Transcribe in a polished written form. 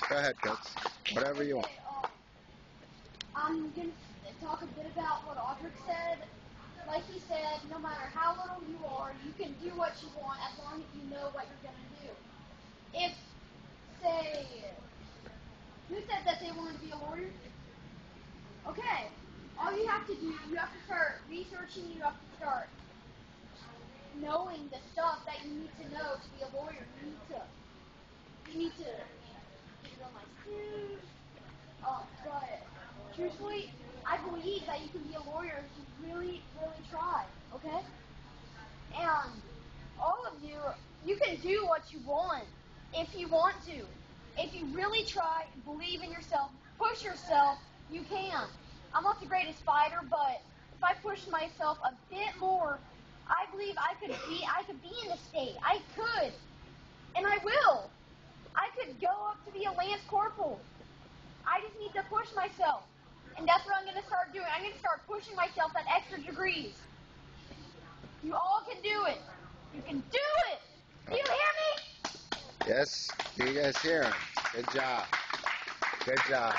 Go ahead, Coach. Whatever you want. I'm going to talk a bit about what Audric said. Like he said, no matter how little you are, you can do what you want as long as you know what you're going to do. If, say, who said that they wanted to be a lawyer? Okay, all you have to do, you have to start researching, you have to start knowing the stuff that you need to know to be a lawyer. You need to get real nice too. But truthfully, I believe that you can be a lawyer if you really, really try, okay? And all of you, you can do what you want if you want to. If you really try, believe in yourself, push yourself, you can. I'm not the greatest fighter, but if I push myself a bit more, I believe I could be in the state. I could. And I will. I could go up to be a Lance Corporal. I just need to push myself. And that's what I'm going to start doing. I'm going to start pushing myself at extra degrees. You all can do it. You can do it. Do you hear me? Yes. Do you guys hear him? Good job. Good job.